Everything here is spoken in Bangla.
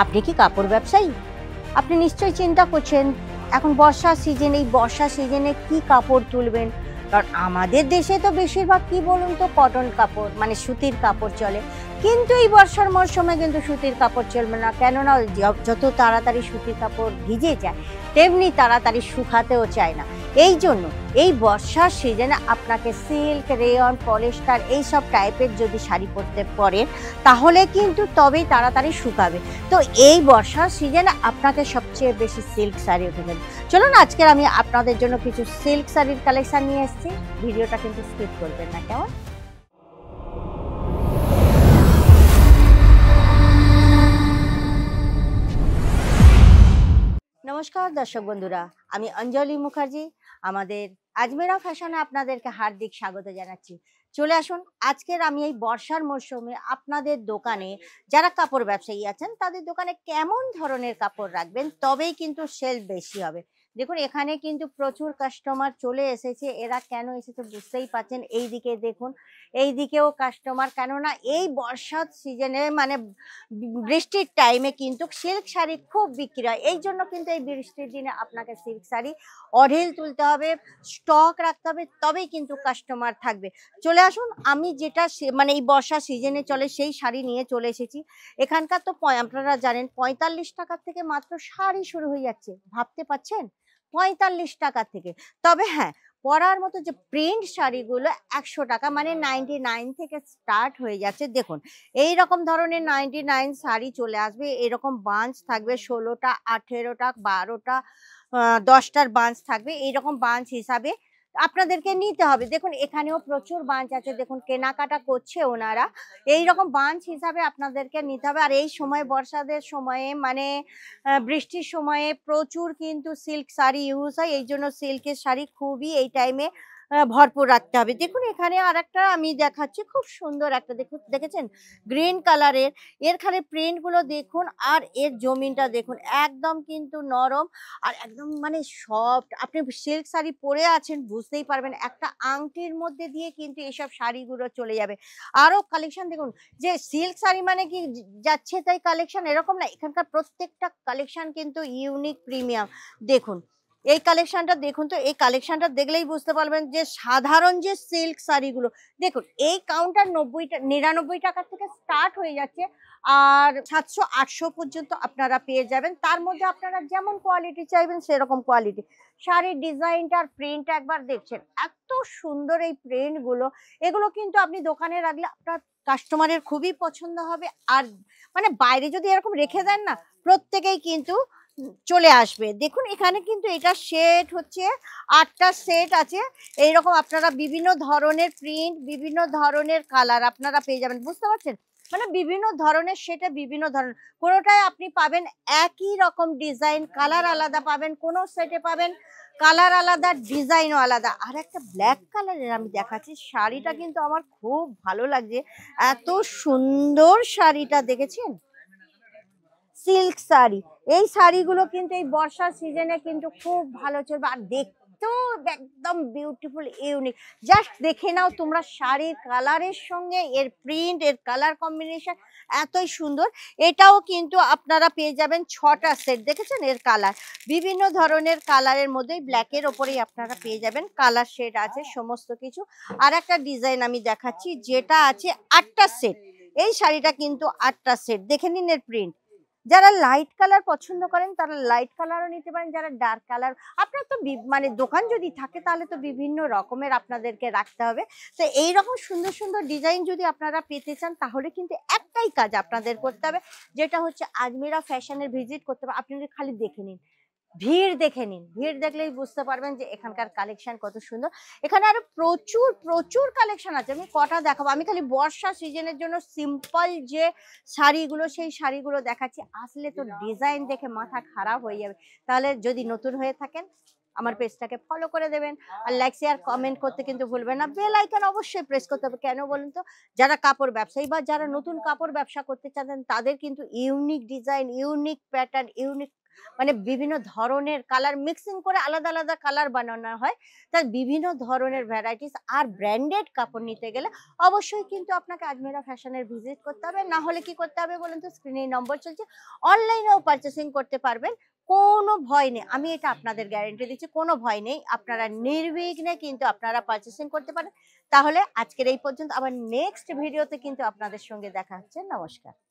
আপনি কি কাপড় ব্যবসায়ী? আপনি নিশ্চয়ই চিন্তা করছেন এখন বর্ষার সিজন, এই বর্ষা সিজনে কি কাপড় তুলবেন। কারণ আমাদের দেশে তো বেশিরভাগ কি বলুন তো কটন কাপড় মানে সুতির কাপড় চলে, কিন্তু এই বর্ষার মরশুমে কিন্তু সুতির কাপড় চলবে না। কেননা যত তাড়াতাড়ি সুতির কাপড় ভিজে যায় তেমনি তাড়াতাড়ি শুকাতেও চায় না। এই জন্য এই বর্ষার সিজনে আপনাকে সিল্ক, রেয়ন, পলিস্টার এইসব টাইপের যদি শাড়ি পরতে পারেন তাহলে কিন্তু তবেই তাড়াতাড়ি শুকাবে। তো এই বর্ষার সিজনে আপনাকে সবচেয়ে বেশি সিল্ক শাড়ি উঠে যাবে। চলুন আজকের আমি আপনাদের জন্য কিছু সিল্ক শাড়ির কালেকশন নিয়ে এসেছি, ভিডিওটা কিন্তু স্কিপ করবেন না, কেমন? নমস্কার দর্শক বন্ধুরা, আমি অঞ্জলি মুখার্জি। আমাদের আজমেরা ফ্যাশনে আপনাদেরকে হার্দিক স্বাগত জানাচ্ছি। চলে আসুন, আজকের আমি এই বর্ষার মরশুমে আপনাদের দোকানে যারা কাপড় ব্যবসায়ী আছেন তাদের দোকানে কেমন ধরনের কাপড় রাখবেন তবেই কিন্তু সেল বেশি হবে। দেখুন এখানে কিন্তু প্রচুর কাস্টমার চলে এসেছে। এরা কেন এসেছে বুঝতেই পারছেন। এই দিকে দেখুন, এই দিকেও কাস্টমার। কেননা এই বর্ষার সিজনে মানে বৃষ্টির টাইমে কিন্তু সিল্ক শাড়ি খুব বিক্রি হয়। এই জন্য কিন্তু এই বৃষ্টির দিনে আপনাকে সিল্ক শাড়ি অঢেল তুলতে হবে, স্টক রাখতে হবে, তবেই কিন্তু কাস্টমার থাকবে। চলে আসুন, আমি যেটা মানে এই বর্ষা সিজনে চলে সেই শাড়ি নিয়ে চলে এসেছি। এখানকার তো আপনারা জানেন ৪৫ টাকার থেকে মাত্র শাড়ি শুরু হয়ে যাচ্ছে। ভাবতে পারছেন? ৪৫ টাকা থেকে। তবে হ্যাঁ, পরার মতো যে প্রিন্ট শাড়িগুলো ১০০ টাকা মানে 99 থেকে স্টার্ট হয়ে যাচ্ছে। দেখুন এই রকম ধরনের 99 শাড়ি চলে আসবে। এরকম বাঞ্চ থাকবে ১৬টা, ১৮টা, ১২টা, ১০টার বাঞ্চ থাকবে। এইরকম বাঞ্চ হিসাবে আপনাদেরকে নিতে হবে। দেখুন এখানেও প্রচুর বাঞ্চ আছে, দেখুন কেনাকাটা করছে ওনারা। এইরকম বাঞ্চ হিসাবে আপনাদেরকে নিতে হবে। আর এই সময় বর্ষাদের সময়ে মানে বৃষ্টির সময়ে প্রচুর কিন্তু সিল্ক শাড়ি ইউজ হয়। এই জন্য সিল্কের শাড়ি খুবই এই টাইমে ভরপুর রাখতে হবে। দেখুন এখানে আরেকটা আমি দেখাচ্ছি, খুব সুন্দর একটা, দেখুন দেখেছেন গ্রিন কালারের। এরখানে প্রিন্ট গুলো দেখুন আর এর জমিনটা দেখুন, একদম কিন্তু নরম আর একদম মানে সফট। আপনি সিল্ক শাড়ি পরে আছেন বুঝতেই পারবেন, একটা আংটির মধ্যে দিয়ে কিন্তু এসব শাড়িগুলো চলে যাবে। আরো কালেকশন দেখুন, যে সিল্ক শাড়ি মানে কি যাচ্ছে তাই কালেকশন এরকম না, এখানকার প্রত্যেকটা কালেকশন কিন্তু ইউনিক, প্রিমিয়াম। দেখুন এই কালেকশনটা দেখুন, তো এই কালেকশনটা দেখলেই বুঝতে পারবেন যে সাধারণ যে সিল্ক শাড়িগুলো, দেখুন এই কাউন্টার 99 টাকা থেকে স্টার্ট হয়ে যাচ্ছে আর 700-800 পর্যন্ত আপনারা পেয়ে যাবেন। তার মধ্যে আপনারা যেমন কোয়ালিটি চাইবেন সেরকম কোয়ালিটি। শাড়ির ডিজাইনটার প্রিন্ট একবার দেখছেন, এত সুন্দর এই প্রিন্ট গুলো। এগুলো কিন্তু আপনি দোকানে রাখলে আপনার কাস্টমারের খুবই পছন্দ হবে। আর মানে বাইরে যদি এরকম রেখে দেন না, প্রত্যেকেই কিন্তু চলে আসবে। দেখুন এখানে কিন্তু এটা সেট হচ্ছে 8টা সেট আছে। এইরকম আপনারা বিভিন্ন ধরনের প্রিন্ট, বিভিন্ন ধরনের কালার আপনারা পেয়ে যাবেন, বুঝতে পারছেন? মানে বিভিন্ন ধরনের সেটে বিভিন্ন ধরনের, কোনোটায় আপনি পাবেন একই রকম ডিজাইন, কালার আলাদা পাবেন, কোনো সেটে পাবেন কালার আলাদা, ডিজাইনও আলাদা। আর একটা ব্ল্যাক কালারের আমি দেখাচ্ছি, শাড়িটা কিন্তু আমার খুব ভালো লাগছে। এত সুন্দর শাড়িটা দেখেছেন, সিল্ক শাড়ি। এই শাড়িগুলো কিন্তু এই বর্ষার সিজনে কিন্তু খুব ভালো চলবে আর দেখতেও একদম বিউটিফুল, ইউনিক। জাস্ট দেখে নাও তোমরা, শাড়ির কালারের সঙ্গে এর প্রিন্ট, এর কালার কম্বিনেশন এতই সুন্দর। এটাও কিন্তু আপনারা পেয়ে যাবেন 6টা সেট। দেখেছেন এর কালার, বিভিন্ন ধরনের কালারের মধ্যেই ব্ল্যাকের ওপরেই আপনারা পেয়ে যাবেন, কালার শেড আছে সমস্ত কিছু। আর একটা ডিজাইন আমি দেখাচ্ছি যেটা আছে 8টা সেট। এই শাড়িটা কিন্তু 8টা সেট, দেখে নিন এর প্রিন্ট। যারা লাইট কালার পছন্দ করেন তারা লাইট কালারও নিতে পারেন, যারা ডার্ক কালার, আপনার তো মানে দোকান যদি থাকে তাহলে তো বিভিন্ন রকমের আপনাদেরকে রাখতে হবে। তো এইরকম সুন্দর সুন্দর ডিজাইন যদি আপনারা পেতে চান তাহলে কিন্তু একটাই কাজ আপনাদের করতে হবে, যেটা হচ্ছে আজমেরা ফ্যাশনের ভিজিট করতে হবে। আপনি খালি দেখে নিন, ভিড় দেখে নিন, ভিড় দেখলেই বুঝতে পারবেন যে এখানকার কালেকশন কত সুন্দর। এখানে আরো প্রচুর প্রচুর কালেকশন আছে, আমি কটা দেখাবো। আমি খালি বর্ষা সিজনের জন্য সিম্পল যে শাড়িগুলো সেই শাড়িগুলো দেখাচ্ছি। আসলে তো ডিজাইন দেখে মাথা খারাপ হয়ে যাবে। তাহলে যদি নতুন হয়ে থাকেন আমার পেজটাকে ফলো করে দেবেন, আর লাইক শেয়ার কমেন্ট করতে কিন্তু ভুলবেন না। বেল আইকন অবশ্যই প্রেস করতে হবে। কেন বলুন তো, যারা কাপড় ব্যবসায়ী বা যারা নতুন কাপড় ব্যবসা করতে চান তাদের কিন্তু unique design, unique pattern, unique মানে বিভিন্ন ধরনের কালার মিক্সিং করে আলাদা আলাদা কালার বানানো হয়। তার বিভিন্ন ধরনের ভ্যারাইটিস আর ব্র্যান্ডেড কাপড় নিতে গেলে অবশ্যই কিন্তু আপনাকে আজমেরা ফ্যাশনের ভিজিট করতে হবে। না হলে কি করতে হবে বলুন তো, স্ক্রিনে নম্বর চলছে, অনলাইনেও পারচেসিং করতে পারবেন। কোনো ভয় নেই, আমি এটা আপনাদের গ্যারান্টি দিচ্ছি, কোনো ভয় নেই, আপনারা নির্বিঘ্নে কিন্তু আপনারা পারচেসিং করতে পারেন। তাহলে আজকের এই পর্যন্ত, আবার নেক্সট ভিডিওতে কিন্তু আপনাদের সঙ্গে দেখা হচ্ছে। নমস্কার।